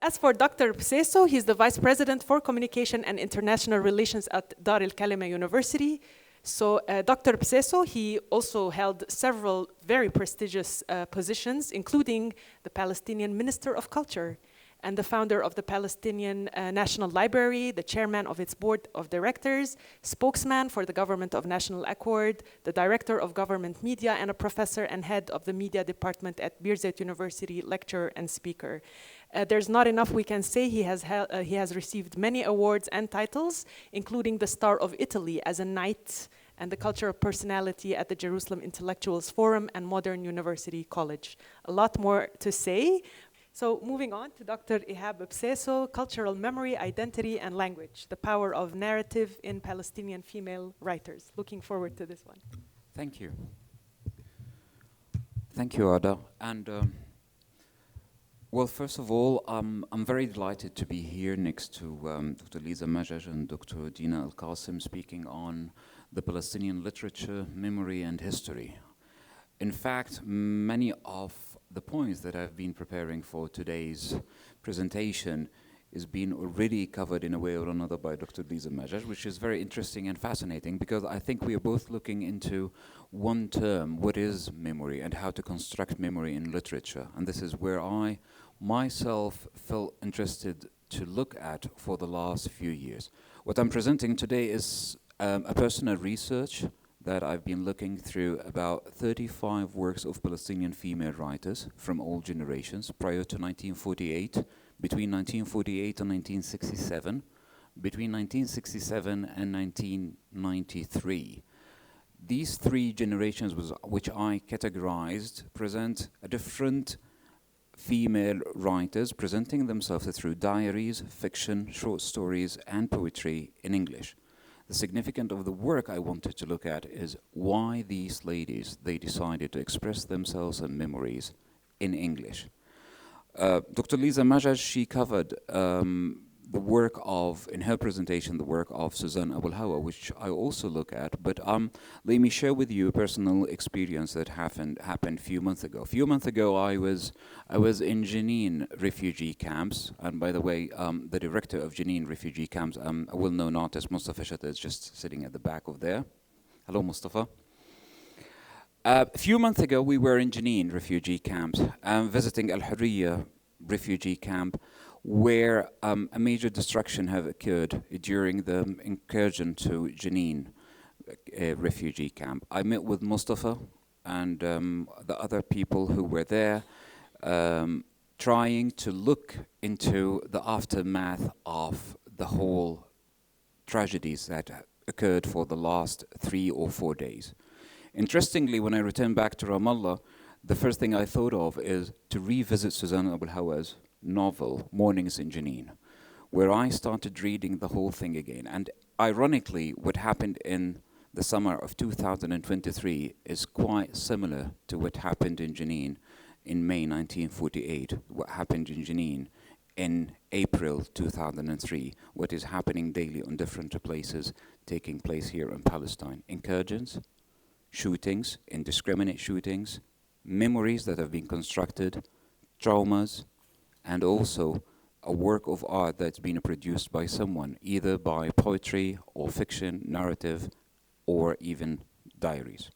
As for Dr. Bessaiso, he's the Vice President for Communication and International Relations at al-Kalima University. So Dr. Bessaiso, he also held several very prestigious positions, including the Palestinian Minister of Culture and the founder of the Palestinian National Library, the chairman of its board of directors, spokesman for the Government of National Accord, the director of government media, and a professor and head of the media department at Birzeit University, lecturer and speaker. There's not enough we can say. He has received many awards and titles, including the Star of Italy as a knight and the cultural personality at the Jerusalem Intellectuals Forum and Modern University College. A lot more to say. So moving on to Dr. Ehab Bessaiso, Cultural Memory, Identity and Language, the Power of Narrative in Palestinian Female Writers. Looking forward to this one. Thank you. Thank you, Arda. And well, first of all, I'm very delighted to be here next to Dr. Lisa Majaj and Dr. Dina Al-Kassim speaking on the Palestinian literature, memory and history. In fact, many of the points that I've been preparing for today's presentation is being already covered in a way or another by Dr. Lisa Majaj, which is very interesting and fascinating because I think we are both looking into one term, what is memory and how to construct memory in literature. And this is where I myself felt interested to look at for the last few years. What I'm presenting today is a personal research that I've been looking through about 35 works of Palestinian female writers from all generations prior to 1948, between 1948 and 1967, between 1967 and 1993. These three generations, which I categorized, present a different female writers presenting themselves through diaries, fiction, short stories, and poetry in English. The significance of the work I wanted to look at is why these ladies, they decided to express themselves and memories in English. Dr. Lisa Majaj, she covered the work of, in her presentation, the work of Suzanne Abu al-Hawa, which I also look at, but let me share with you a personal experience that happened a few months ago. A few months ago, I was in Jenin refugee camps, and by the way, the director of Jenin refugee camps, a well-known artist, Mustafa Shatta, is just sitting at the back of there. Hello, Mustafa. A few months ago, we were in Jenin refugee camps, visiting Al-Hurriya refugee camp, where a major destruction have occurred during the incursion to Jenin refugee camp. I met with Mustafa and the other people who were there, trying to look into the aftermath of the whole tragedies that occurred for the last 3 or 4 days. Interestingly, when I returned back to Ramallah, the first thing I thought of is to revisit Suzanne Abu al-Hawa's novel, Mornings in Jenin, where I started reading the whole thing again. And ironically, what happened in the summer of 2023 is quite similar to what happened in Jenin in May 1948, what happened in Jenin in April 2003, what is happening daily on different places taking place here in Palestine. Incursions, shootings, indiscriminate shootings, memories that have been constructed, traumas, and also a work of art that's been produced by someone, either by poetry or fiction, narrative, or even diaries.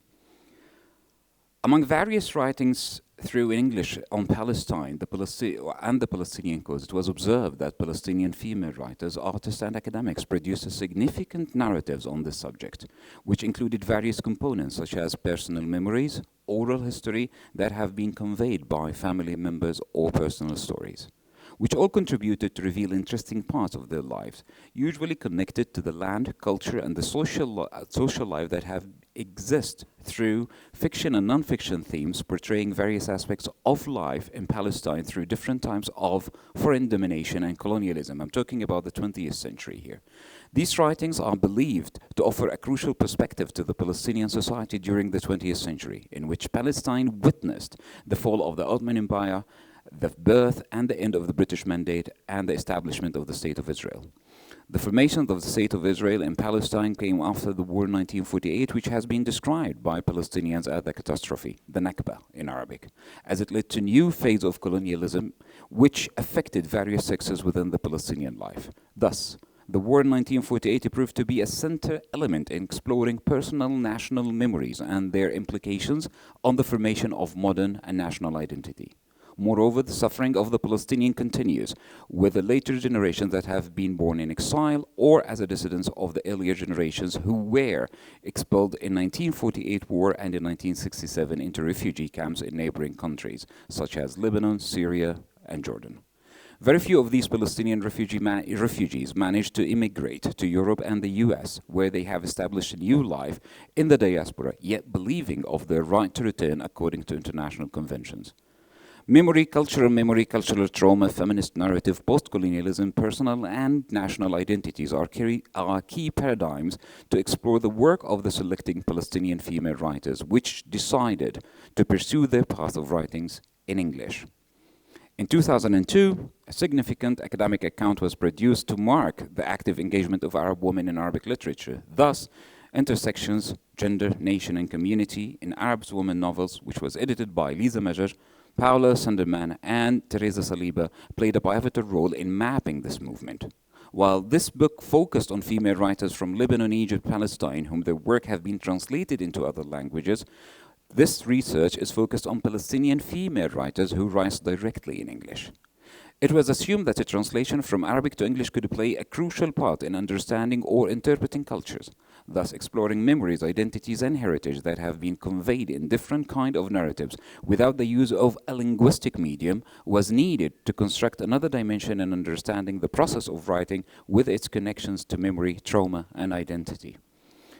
Among various writings through English on Palestine and the Palestinian cause, it was observed that Palestinian female writers, artists, and academics produced significant narratives on this subject, which included various components such as personal memories, oral history that have been conveyed by family members or personal stories, which all contributed to reveal interesting parts of their lives, usually connected to the land, culture, and the social life that have exist through fiction and non-fiction themes portraying various aspects of life in Palestine through different times of foreign domination and colonialism. I'm talking about the 20th century here. These writings are believed to offer a crucial perspective to the Palestinian society during the 20th century, in which Palestine witnessed the fall of the Ottoman Empire, the birth and the end of the British Mandate, and the establishment of the State of Israel. The formation of the State of Israel in Palestine came after the war in 1948, which has been described by Palestinians as the catastrophe, the Nakba in Arabic, as it led to a new phase of colonialism, which affected various sectors within the Palestinian life. Thus, the war in 1948 proved to be a center element in exploring personal national memories and their implications on the formation of modern and national identity. Moreover, the suffering of the Palestinian continues, with the later generations that have been born in exile or as a descendants of the earlier generations who were expelled in 1948 war and in 1967 into refugee camps in neighboring countries, such as Lebanon, Syria, and Jordan. Very few of these Palestinian refugees managed to immigrate to Europe and the US, where they have established a new life in the diaspora, yet believing of their right to return according to international conventions. Memory, cultural trauma, feminist narrative, post-colonialism, personal and national identities are key paradigms to explore the work of the selecting Palestinian female writers, which decided to pursue their path of writings in English. In 2002, a significant academic account was produced to mark the active engagement of Arab women in Arabic literature. Thus, Intersections, Gender, Nation and Community in Arab Women Novels, which was edited by Lisa Majaj, Paula Sunderman and Teresa Saliba, played a pivotal role in mapping this movement. While this book focused on female writers from Lebanon, Egypt, Palestine, whom their work have been translated into other languages, this research is focused on Palestinian female writers who write directly in English. It was assumed that a translation from Arabic to English could play a crucial part in understanding or interpreting cultures, thus exploring memories, identities, and heritage that have been conveyed in different kinds of narratives without the use of a linguistic medium was needed to construct another dimension in understanding the process of writing with its connections to memory, trauma, and identity.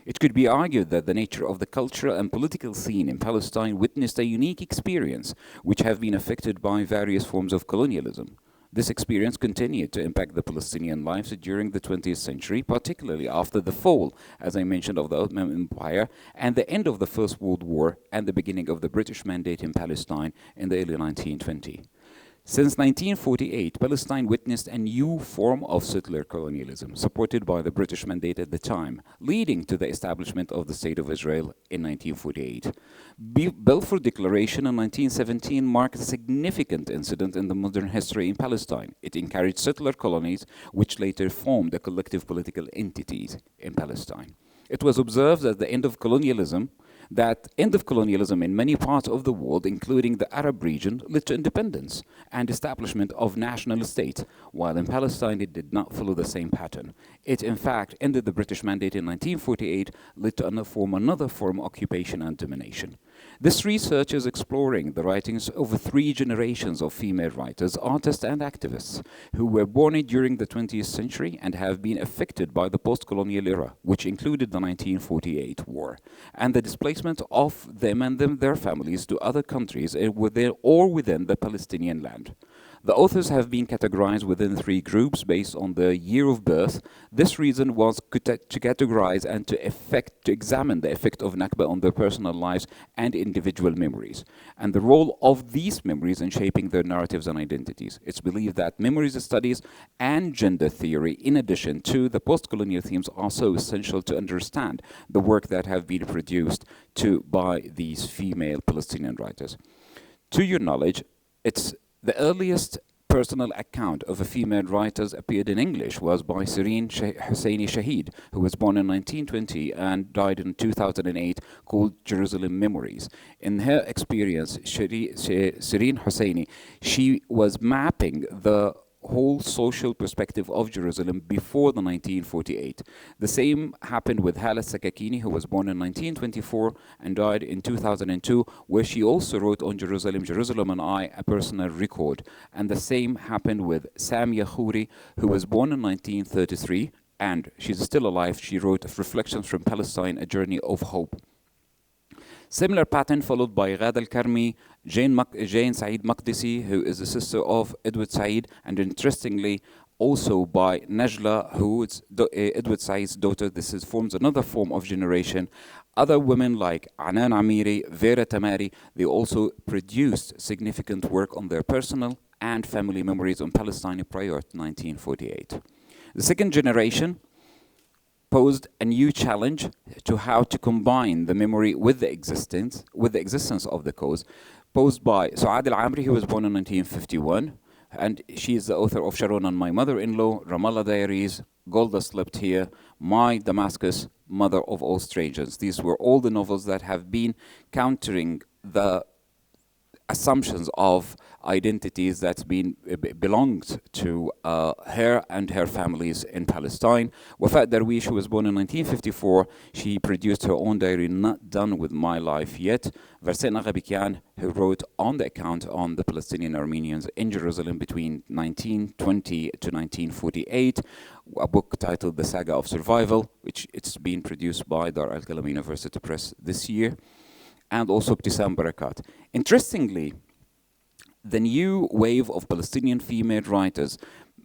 It could be argued that the nature of the cultural and political scene in Palestine witnessed a unique experience which have been affected by various forms of colonialism. This experience continued to impact the Palestinian lives during the 20th century, particularly after the fall, as I mentioned, of the Ottoman Empire and the end of the First World War and the beginning of the British Mandate in Palestine in the early 1920s. Since 1948, Palestine witnessed a new form of settler colonialism, supported by the British Mandate at the time, leading to the establishment of the State of Israel in 1948. Balfour Declaration in 1917 marked a significant incident in the modern history in Palestine. It encouraged settler colonies, which later formed the collective political entities in Palestine. It was observed at the end of colonialism that end of colonialism in many parts of the world, including the Arab region, led to independence and establishment of national states, while in Palestine it did not follow the same pattern. It, in fact, ended the British Mandate in 1948, led to another form of occupation and domination. This research is exploring the writings of 3 generations of female writers, artists, and activists who were born during the 20th century and have been affected by the post-colonial era, which included the 1948 war, and the displacement of them and their families to other countries within the Palestinian land. The authors have been categorized within 3 groups based on the year of birth. This reason was to categorize and to examine the effect of Nakba on their personal lives and individual memories, and the role of these memories in shaping their narratives and identities. It's believed that memories studies and gender theory, in addition to the post-colonial themes, are so essential to understand the work that have been produced by these female Palestinian writers. To your knowledge, it's the earliest personal account of a female writer appeared in English was by Shireen Husseini Shahid, who was born in 1920 and died in 2008, called Jerusalem Memories. In her experience, Shireen Husseini, she was mapping the whole social perspective of Jerusalem before the 1948. The same happened with Hala Sakakini, who was born in 1924 and died in 2002, where she also wrote on Jerusalem, Jerusalem and I, a personal record. And the same happened with Samia Khouri, who was born in 1933, and she's still alive. She wrote Reflections from Palestine, a Journey of Hope. Similar pattern followed by Ghada al-Karmi, Jane Saeed Maqdisi, who is the sister of Edward Said, and interestingly also by Najla, who is Edward Said's daughter. This forms another form of generation. Other women like Anan Amiri, Vera Tamari, they also produced significant work on their personal and family memories on Palestine prior to 1948. The second generation posed a new challenge to how to combine the memory with the existence of the cause, posed by Suad al-Amri, who was born in 1951, and she is the author of Sharon and My Mother-in-Law, Ramallah Diaries, Golda Slept Here, My Damascus, Mother of All Strangers. These were all the novels that have been countering the assumptions of identities that belonged to her and her families in Palestine. Wafat Darwish, who was born in 1954, she produced her own diary, Not Done With My Life Yet. Varsen Aghabikian, who wrote on the account on the Palestinian Armenians in Jerusalem between 1920 to 1948, a book titled The Saga of Survival, which it's been produced by Dar al-Kalima University Press this year, and also Ibtisam Barakat. Interestingly, the new wave of Palestinian female writers,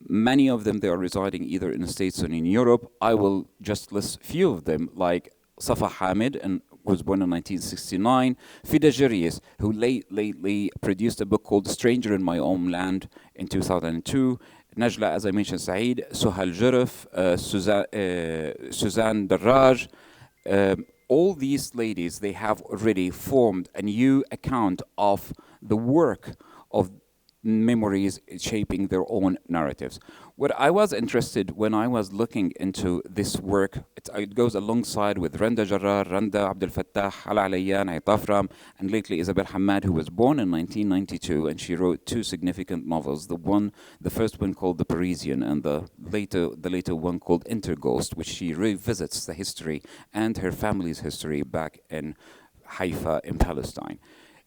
many of them, they are residing either in the States or in Europe. I will just list a few of them, like Safa Hamid, who was born in 1969, Fida Jarius, who lately produced a book called Stranger in My Own Land in 2002, Najla, as I mentioned, Saeed, Suhal Jarif, Suzanne Darraj. All these ladies, they have already formed a new account of the work of memories shaping their own narratives. What I was interested when I was looking into this work, it goes alongside with Randa Jarrar, Randa Abdel Fattah, Hala Alayyan, Aitafram, and lately Isabel Hamad, who was born in 1992, and she wrote two significant novels. The first one called The Parisian, and the later one called Interghost, which she revisits the history and her family's history back in Haifa in Palestine.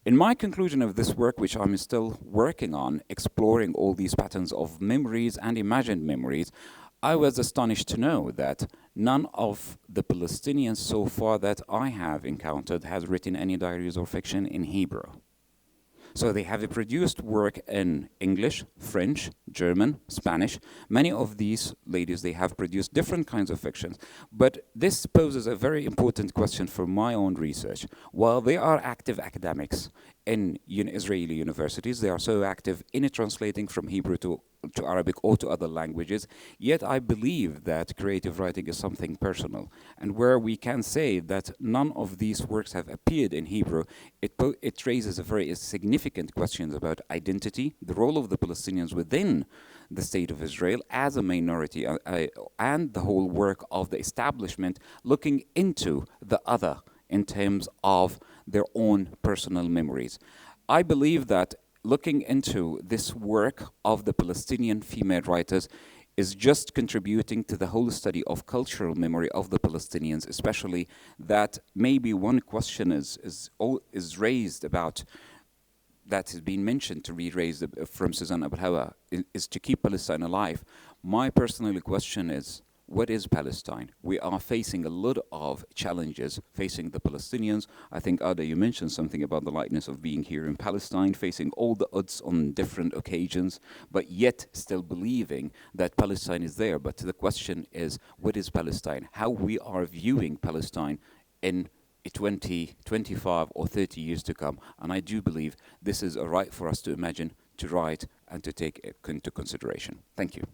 In my conclusion of this work, which I'm still working on, exploring all these patterns of memories and imagined memories, I was astonished to know that none of the Palestinians so far that I have encountered has written any diaries or fiction in Hebrew. So they have produced work in English, French, German, Spanish. Many of these ladies, they have produced different kinds of fictions. But this poses a very important question for my own research. While they are active academics in Israeli universities, they are so active in translating from Hebrew to Arabic or to other languages, yet I believe that creative writing is something personal. And where we can say that none of these works have appeared in Hebrew, it raises a very significant questions about identity, the role of the Palestinians within the state of Israel as a minority, and the whole work of the establishment looking into the other in terms of their own personal memories. I believe that looking into this work of the Palestinian female writers is just contributing to the whole study of cultural memory of the Palestinians, especially that maybe one question is raised about, that has been mentioned to be raised from Suzanne Abu Hawa, is to keep Palestine alive. My personal question is, what is Palestine? We are facing a lot of challenges facing the Palestinians. I think, Arda, you mentioned something about the lightness of being here in Palestine, facing all the odds on different occasions, but yet still believing that Palestine is there. But the question is, what is Palestine? How we are viewing Palestine in 20, 25 or 30 years to come. And I do believe this is a right for us to imagine, to write, and to take it into consideration. Thank you.